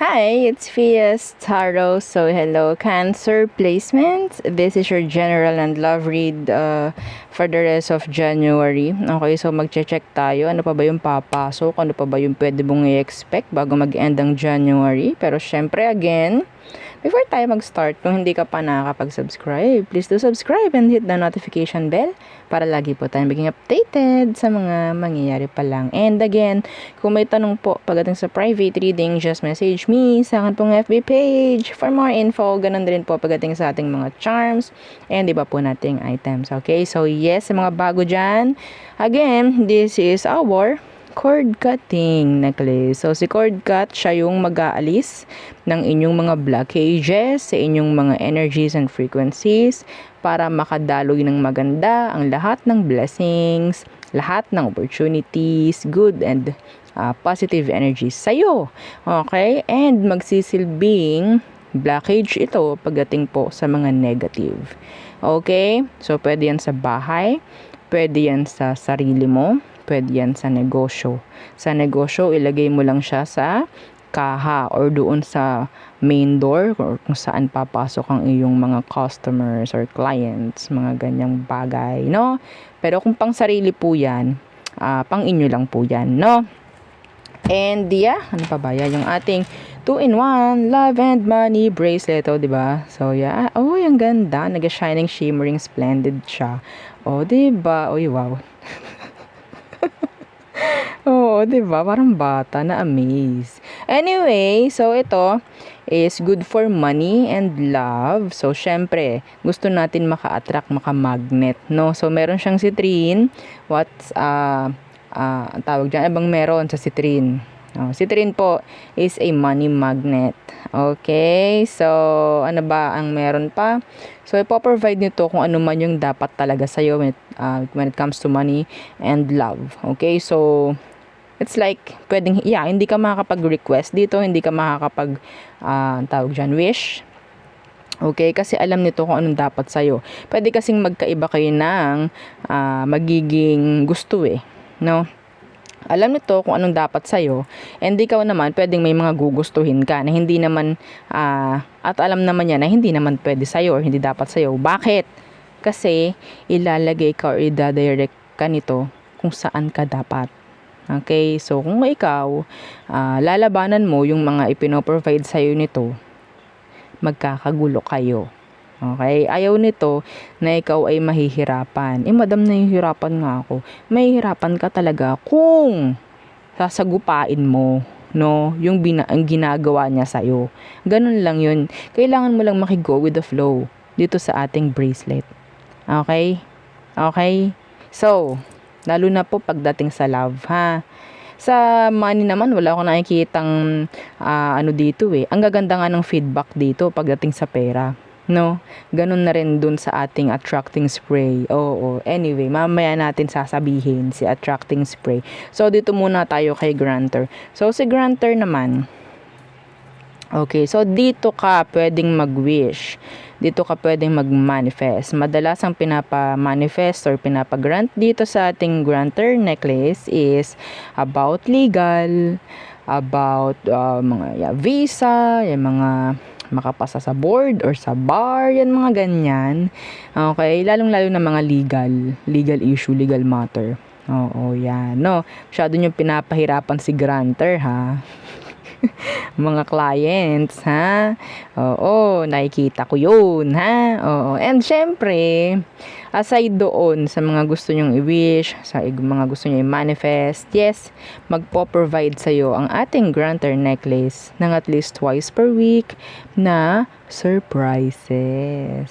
Hi, it's Fias Tarot. So, hello, Cancer placements. This is your general and love read for the rest of January. Okay, so magche-check tayo. Ano pa ba yung papasok? Ano pa ba yung pwede mong i-expect bago mag-end ang January? Pero syempre, again, before tayo mag-start, kung hindi ka pa nakakapag-subscribe, please do subscribe and hit the notification bell para lagi po tayong maging updated sa mga mangyayari pa lang. And again, kung may tanong po pagdating sa private reading, just message me sa akin pong FB page for more info. Ganun din po pagdating sa ating mga charms and iba po nating items. Okay, so yes, sa mga bago dyan, again, this is our cord cutting necklace. So, si cord cut, siya yung mag-aalis ng inyong mga blockages sa inyong mga energies and frequencies para makadaloy ng maganda ang lahat ng blessings, lahat ng opportunities, good and positive energies sa'yo. Okay? And magsisilbing blockage ito pagdating po sa mga negative. Okay? So, pwede yan sa bahay, pwede yan sa sarili mo, pwede yan sa negosyo. Sa negosyo, ilagay mo lang siya sa kaha or doon sa main door or kung saan papasok ang iyong mga customers or clients, mga ganyang bagay, no? Pero kung pang sarili po yan, pang inyo lang po yan, no? And yeah, ano pa ba yan? Yung ating 2-in-1 Love and Money bracelet, di ba? So yeah, ang ganda, nag-shining, shimmering, splendid siya. Di ba? Wow. Oo, 'di ba? Parang bata na amaze. Anyway, so ito is good for money and love. So syempre, gusto natin maka-attract, maka-magnet, no? So meron siyang citrine. What's ang tawag diyan? Ibang meron sa citrine. Citrine po is a money magnet. Okay? So, ano ba ang meron pa? So, ipo-provide nito kung ano man yung dapat talaga sa'yo when it comes to money and love. Okay? So, it's like, hindi ka makakapag-request dito, hindi ka makakapag, tawag dyan, wish. Okay? Kasi alam nito kung anong dapat sa'yo. Pwede kasing magkaiba kayo ng magiging gusto no? Alam nito kung anong dapat sa'yo, and ikaw naman pwedeng may mga gugustuhin ka na hindi naman at alam naman niya na hindi naman pwede sa'yo or hindi dapat sa'yo. Bakit? Kasi ilalagay ka or i-direct ka nito kung saan ka dapat. Okay? So kung ikaw lalabanan mo yung mga ipino-provide sa'yo nito, magkakagulo kayo. Okay? Ayaw nito na ikaw ay mahihirapan. Madam, nahihirapan nga ako. Mahihirapan ka talaga kung sasagupain mo, no? Ang ginagawa niya sa'yo. Ganun lang yun. Kailangan mo lang makigo with the flow dito sa ating bracelet. Okay? Okay? So, lalo na po pagdating sa love, ha? Sa money naman, wala akong nakikitang dito Ang gaganda nga ng feedback dito pagdating sa pera. No? Ganun na rin dun sa ating attracting spray. Anyway, mamaya natin sasabihin si attracting spray. So, dito muna tayo kay grantor. So, si grantor naman, okay, so dito ka pwedeng mag-wish. Dito ka pwedeng mag-manifest. Madalas ang pinapa-manifest or pinapa-grant dito sa ating grantor necklace is about legal, about mga visa, yung mga makapasa sa board or sa bar, yan mga ganyan. Okay, lalong-lalo na mga legal issue, legal matter. Yan, no. Masyado nyo pinapahirapan si grantor, ha. Mga clients, ha? Nakikita ko yun, ha? And syempre, aside doon sa mga gusto nyong i-wish, sa mga gusto nyo i-manifest, yes, magpo-provide sa'yo ang ating grantor necklace ng at least twice per week na surprises.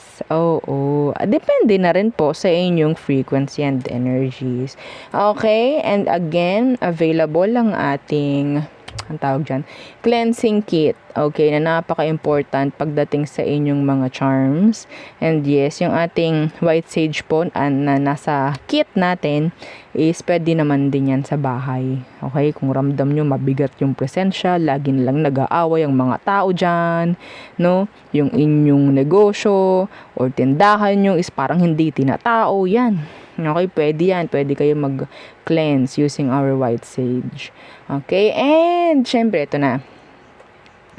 Depende na rin po sa inyong frequency and energies. Okay? And again, available ang ating ang tawag dyan, cleansing kit. Okay, na napaka-important pagdating sa inyong mga charms. And yes, yung ating white sage po na nasa kit natin is pwede naman din yan sa bahay. Okay, kung ramdam nyo mabigat yung presensya, lagi nilang nag-aaway ang mga tao dyan, no? Yung inyong negosyo or tindahan nyo is parang hindi tinatao, yan. Okay, pwede yan. Pwede kayo mag-cleanse using our white sage. Okay, and syempre, ito na.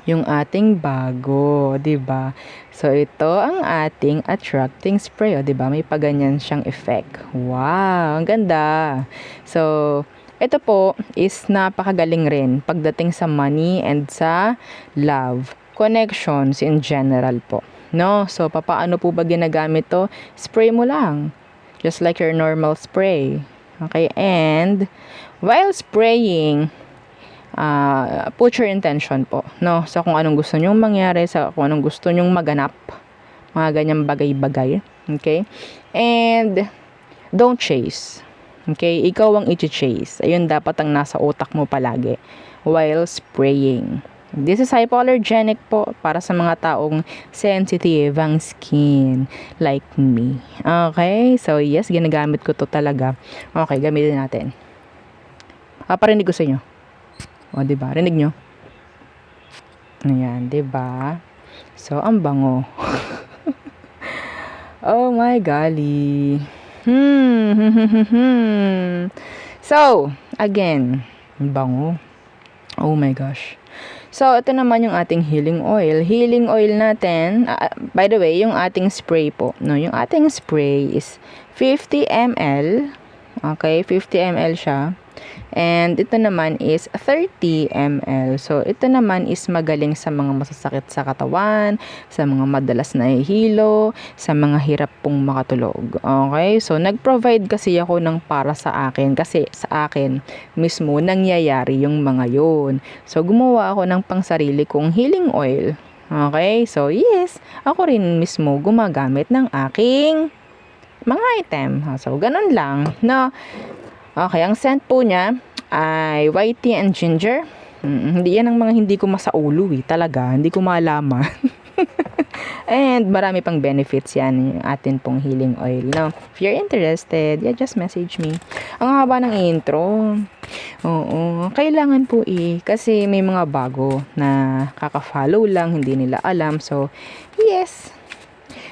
yung ating bago, 'di ba? So ito ang ating attracting spray, 'di ba? May paganyan siyang effect. Wow, ang ganda. So ito po is napakagaling rin pagdating sa money and sa love connections in general po. No? So papaano po ba ginagamit to? Spray mo lang. Just like your normal spray. Okay? And while spraying, put your intention po, no? Sa kung anong gusto nyong mangyari, sa kung anong gusto nyong maganap, mga ganyang bagay-bagay, okay? And don't chase, okay? Ikaw ang i-chase. Ayun dapat ang nasa utak mo palagi while spraying. This is hypoallergenic po para sa mga taong sensitive ang skin like me. Okay? So yes, ginagamit ko to talaga. Okay, gamitin natin. Parinig ko sa inyo. O, diba? Rinig nyo? Ayan, diba? So, ang bango. Oh my golly. So, again, bango. Oh my gosh. So, ito naman yung ating healing oil. Healing oil natin, by the way, yung ating spray po. No, yung ating spray is 50 ml. Okay, 50 ml siya. And ito naman is 30 ml. So, ito naman is magaling sa mga masasakit sa katawan, sa mga madalas na hihilo, sa mga hirap pong makatulog. Okay? So, nag-provide kasi ako ng para sa akin. Kasi sa akin, mismo nangyayari yung mga yun. So, gumawa ako ng pangsarili kong healing oil. Okay? So, yes, ako rin mismo gumagamit ng aking mga item. So, ganun lang. No? Okay, ang scent po niya ay white tea and ginger. Hindi yan ang mga hindi ko masaulo talaga. Hindi ko malaman. And marami pang benefits yan yung atin pong healing oil. No? If you're interested, yeah, just message me. Ang haba ng intro. Oo, kailangan po kasi may mga bago na kaka-follow lang, hindi nila alam. So, yes.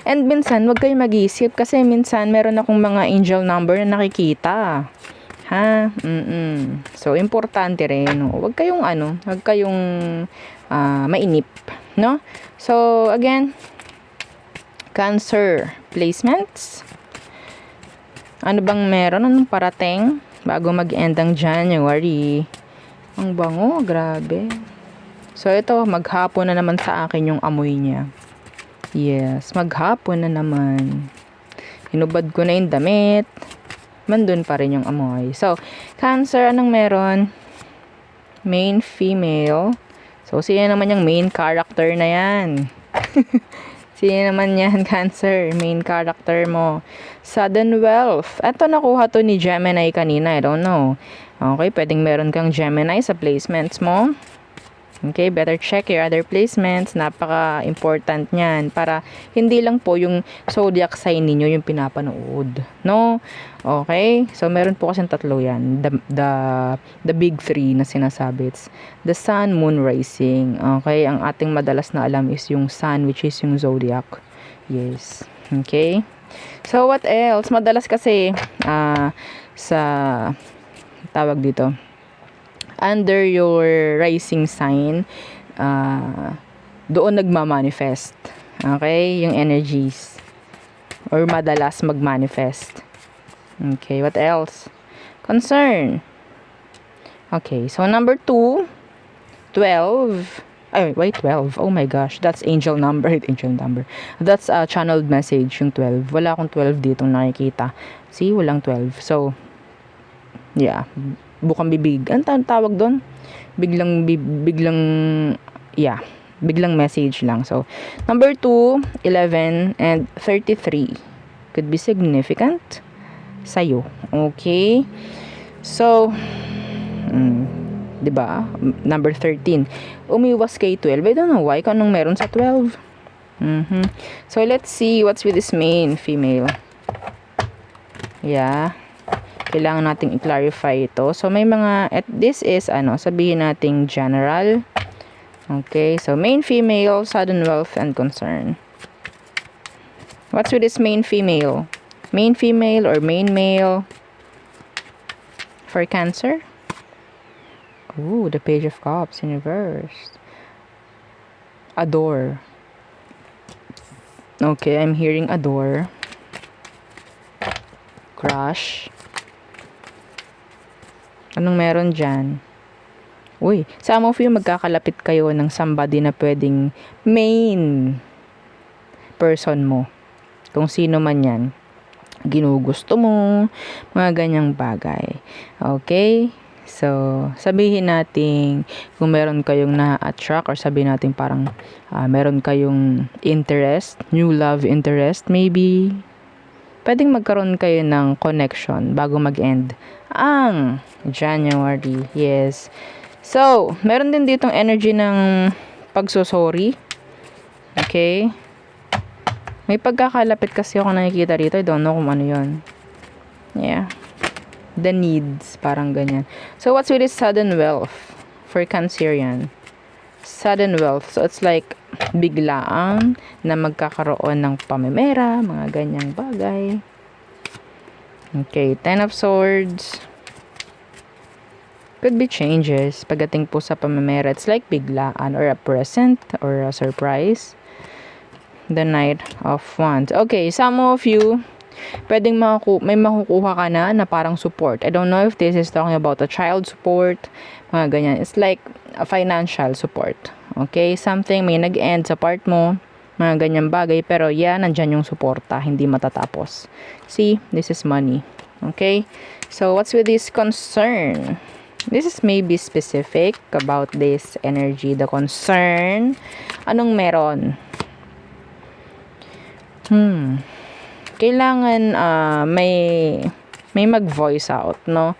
And minsan, wag kayo mag-iisip kasi minsan meron akong mga angel number na nakikita. Ha? So, importante rin. No? Huwag kayong mainip. No? So, again, Cancer placements. Ano bang meron? Anong parating? Bago mag-end ang January. Ang bango, grabe. So, ito, maghapon na naman sa akin yung amoy niya. Yes, maghapon na naman. Hinubad ko na yung damit. Mandun pa rin yung amoy. So, Cancer, anong meron? Main female. So, sino naman yung main character na yan? Sino naman yan, Cancer? Main character mo. Sudden wealth. Ito, nakuha to ni Gemini kanina. I don't know. Okay, pwedeng meron kang Gemini sa placements mo. Okay, better check your other placements. Napaka-important niyan para hindi lang po yung zodiac sign ninyo yung pinapanood. No? Okay? So, meron po kasing tatlo yan. The big three na sinasabi. It's the sun, moon, rising. Okay? Ang ating madalas na alam is yung sun, which is yung zodiac. Yes. Okay? So, what else? Madalas kasi sa tawag dito, under your rising sign, doon nagmamanifest. Okay? Yung energies. Or madalas magmanifest. Okay, what else? Concern. Okay, so number 2, 12. Ay, wait, 12. Oh my gosh, that's angel number. Angel number. That's a channeled message, yung 12. Wala akong 12 dito nakikita. See, walang 12. So, yeah, bukang bibig. Ang tawag doon? Biglang message lang. So, number 2, 11, and 33 could be significant sa'yo. Okay? So, diba? Number 13. Umiwas kay 12. I don't know why. Kung anong meron sa 12. So, let's see what's with this main female. Yeah. Kailangan nating i-clarify ito. So, may mga, this is, sabihin nating general. Okay, so main female, sudden wealth and concern. What's with this main female? Main female or main male for Cancer? Ooh, the Page of Cups in reverse. Adore. Okay, I'm hearing adore. Crush. Anong meron dyan? Uy, some of you magkakalapit kayo ng somebody na pwedeng main person mo. Kung sino man yan. Ginugusto mo, mga ganyang bagay. Okay? So, sabihin natin kung meron kayong na-attract or sabihin natin parang meron kayong interest, new love interest maybe. Pwedeng magkaroon kayo ng connection bago mag-end ang January. Yes. So, meron din ditong energy ng pagsosorry. Okay? May pagkakalapit kasi ako nakikita rito. I don't know kung ano yun. Yeah. The needs. Parang ganyan. So, what's with this sudden wealth for Cancerian? Sudden wealth. So, it's like biglaan na magkakaroon ng pamimera. Mga ganyang bagay. Okay. 10 of Swords. Could be changes. Pagdating po sa pamimera, it's like biglaan or a present or a surprise. The Knight of Wands. Okay, some of you, pwedeng may makukuha ka na parang support. I don't know if this is talking about a child support, mga ganyan. It's like a financial support. Okay, something may nag-end sa part mo, mga ganyang bagay. Pero yan, nandyan yung suporta, hindi matatapos. See, this is money. Okay, so what's with this concern? This is maybe specific about this energy, the concern. Anong meron? Kailangan may mag-voice out, no?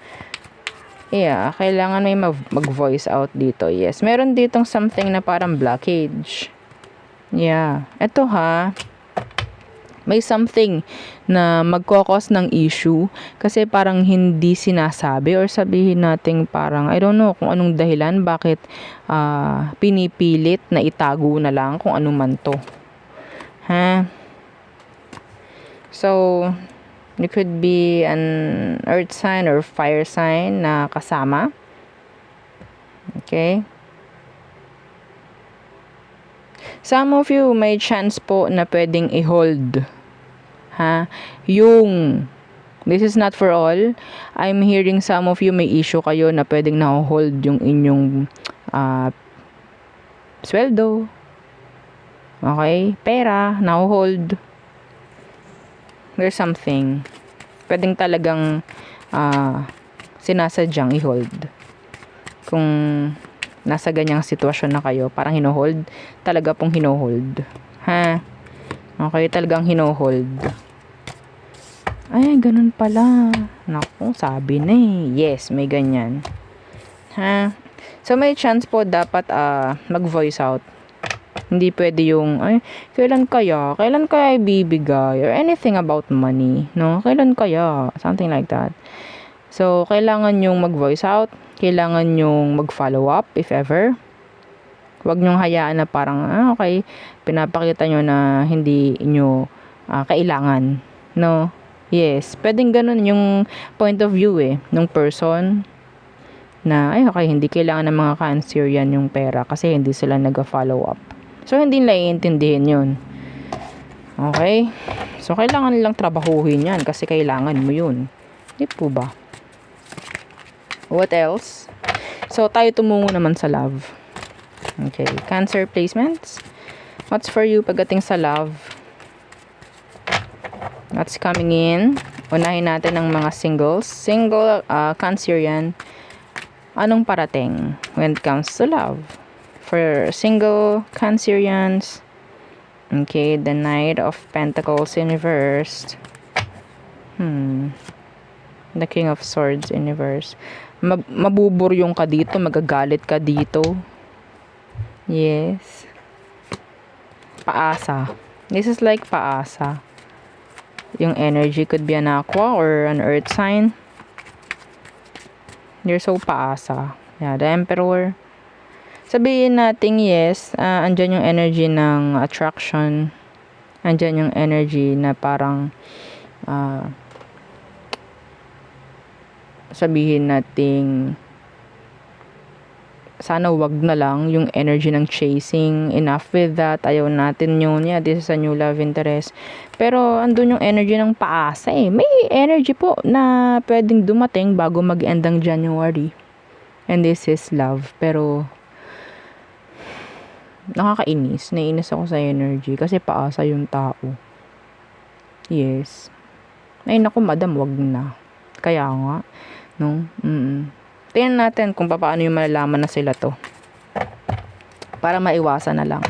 Yeah, kailangan may mag-voice out dito. Yes, meron ditong something na parang blockage. Yeah, eto ha. May something na magkokos ng issue kasi parang hindi sinasabi or sabihin natin parang I don't know kung anong dahilan bakit pinipilit na itago na lang kung ano man to. Ha? So, it could be an earth sign or fire sign na kasama. Okay? Some of you may chance po na pwedeng i-hold. Ha? This is not for all. I'm hearing some of you may issue kayo na pwedeng na-hold yung inyong sweldo. Okay? Pera, na-hold. There's something. Pwedeng talagang sinasadyang i-hold. Kung nasa ganyang sitwasyon na kayo, parang hino-hold. Talaga pong hino-hold. Ha? Okay, talagang hino-hold. Ay, ganun pala. Naku, sabi na eh. Yes, may ganyan. Ha? So, may chance po dapat mag-voice out. Hindi pwede yung, ay, kailan kaya ibibigay, or anything about money, no? Kailan kaya? Something like that. So, kailangan yung mag-voice out, kailangan yung mag-follow up, if ever. Huwag nyong hayaan na parang, okay, pinapakita nyo na hindi nyo kailangan, no? Yes, pwedeng ganun yung point of view nung person, na, ay, okay, hindi kailangan ng mga Cancerian yung pera kasi hindi sila nag-follow up. So, hindi nila iintindihin yun. Okay? So, kailangan nilang trabahuhin yan kasi kailangan mo yun. Di po ba? What else? So, tayo tumungo naman sa love. Okay. Cancer placements. What's for you pagdating sa love? What's coming in? Unahin natin ang mga singles. Single Cancerian. Anong parating when it comes to love? For single Cancerians, okay, the Knight of Pentacles in reverse. The King of Swords in reverse. Mabuburyong ka dito, magagalit ka dito. Yes. Paasa. This is like paasa. Yung energy could be an aqua or an earth sign. You're so paasa. Yeah, the Emperor. Sabihin natin yes, andyan yung energy ng attraction. Andyan yung energy na parang sabihin natin sana wag na lang yung energy ng chasing. Enough with that. Ayaw natin yun. Yeah, this is a new love interest. Pero andun yung energy ng paasa eh. May energy po na pwedeng dumating bago mag-end ang January. And this is love. Pero nakakainis. Naiinis ako sa energy kasi paasa yung tao. Yes. Ay naku madam, wag na. Kaya nga. No? Tingnan natin kung paano yung malalaman na sila to. Para maiwasan na lang.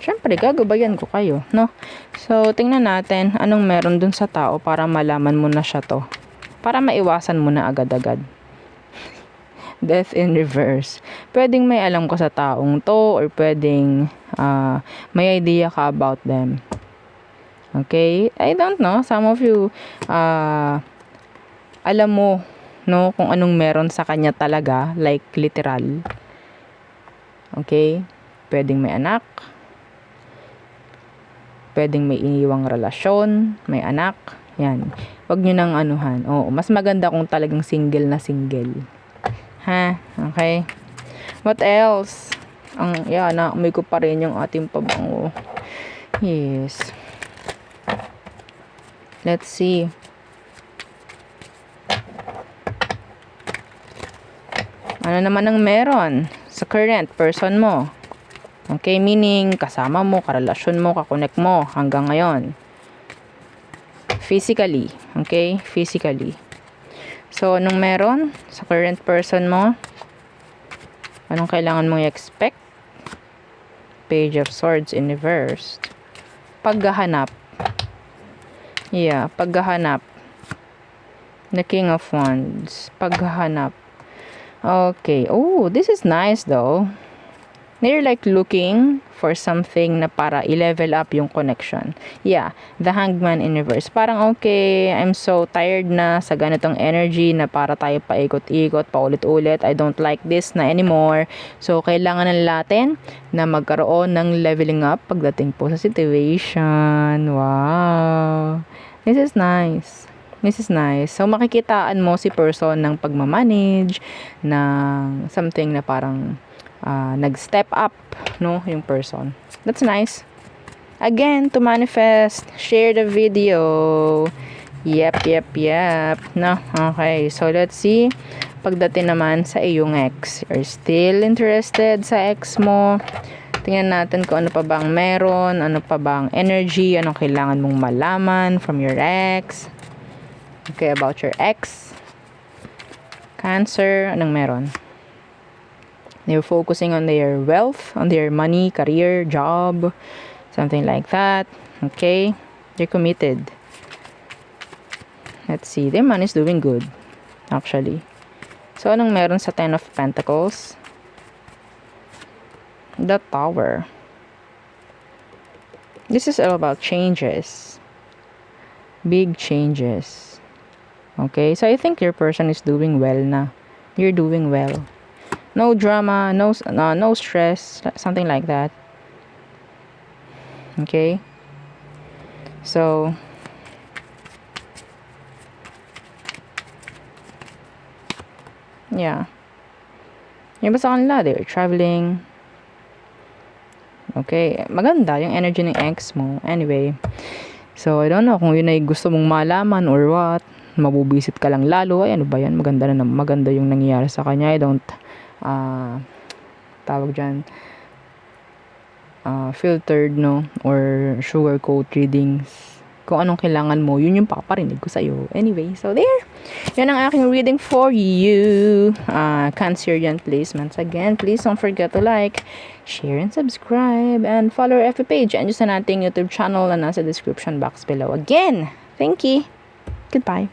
Siyempre, gagabayan ko kayo, no? So, tingnan natin anong meron dun sa tao para malaman mo na siya to. Para maiwasan mo na agad-agad. Death in reverse. Pwedeng may alam ka sa taong to or pwedeng may idea ka about them. Okay? I don't know. Some of you, alam mo, no, kung anong meron sa kanya talaga, like literal. Okay? Pwedeng may anak. Pwedeng may iniwang relasyon, may anak. Yan. Wag nyo nang anuhan. Oo, mas maganda kung talagang single na single. Ha? Okay? What else? Naamoy ko pa rin yung ating pabango. Yes. Let's see. Ano naman ang meron sa current person mo? Okay, meaning kasama mo, karelasyon mo, kakonek mo hanggang ngayon. Physically. Okay? Physically. So, anong meron sa current person mo? Anong kailangan mong i-expect? Page of Swords in reverse. Paghahanap. Yeah, paghahanap. The King of Wands. Paghahanap. Okay. Oh, this is nice though. They're like looking for something na para i-level up yung connection. Yeah, the Hangman in reverse. Parang okay, I'm so tired na sa ganitong energy na para tayo paikot-ikot, paulit-ulit. I don't like this na anymore. So, kailangan na natin na magkaroon ng leveling up pagdating po sa situation. Wow. This is nice. This is nice. So, makikitaan mo si person ng pagmamanage, ng something na parang nag-step up, no, yung person. That's nice. Again, to manifest, share the video. Yep. No, okay. So, let's see. Pagdating naman sa iyong ex. You're still interested sa ex mo. Tingnan natin kung ano pa bang meron, ano pa bang energy, anong kailangan mong malaman from your ex. Okay, about your ex. Cancer, anong meron? They're focusing on their wealth, on their money, career, job, something like that. Okay? They're committed. Let's see. Their money is doing good, actually. So, anong meron sa Ten of Pentacles? The Tower. This is all about changes. Big changes. Okay? So, I think your person is doing well na. You're doing well. No drama, no stress, something like that. Okay? So, yeah. Yung ba sa kanila, they're traveling. Okay, maganda yung energy ng ex mo. Anyway, so, I don't know kung yun ay gusto mong malaman or what. Mabubisit ka lang lalo. Ay, ano ba yan? Maganda yung nangyayari sa kanya. I don't tawag dyan filtered, no, or sugarcoat readings. Kung anong kailangan mo, yun yung paparinig ko sa'yo. Anyway, so there. Yan ang aking reading for you. Cancerian placements. Again, please don't forget to like, share, and subscribe. And follow our FB page. And just sa nating YouTube channel na nasa description box below. Again, thank you. Goodbye.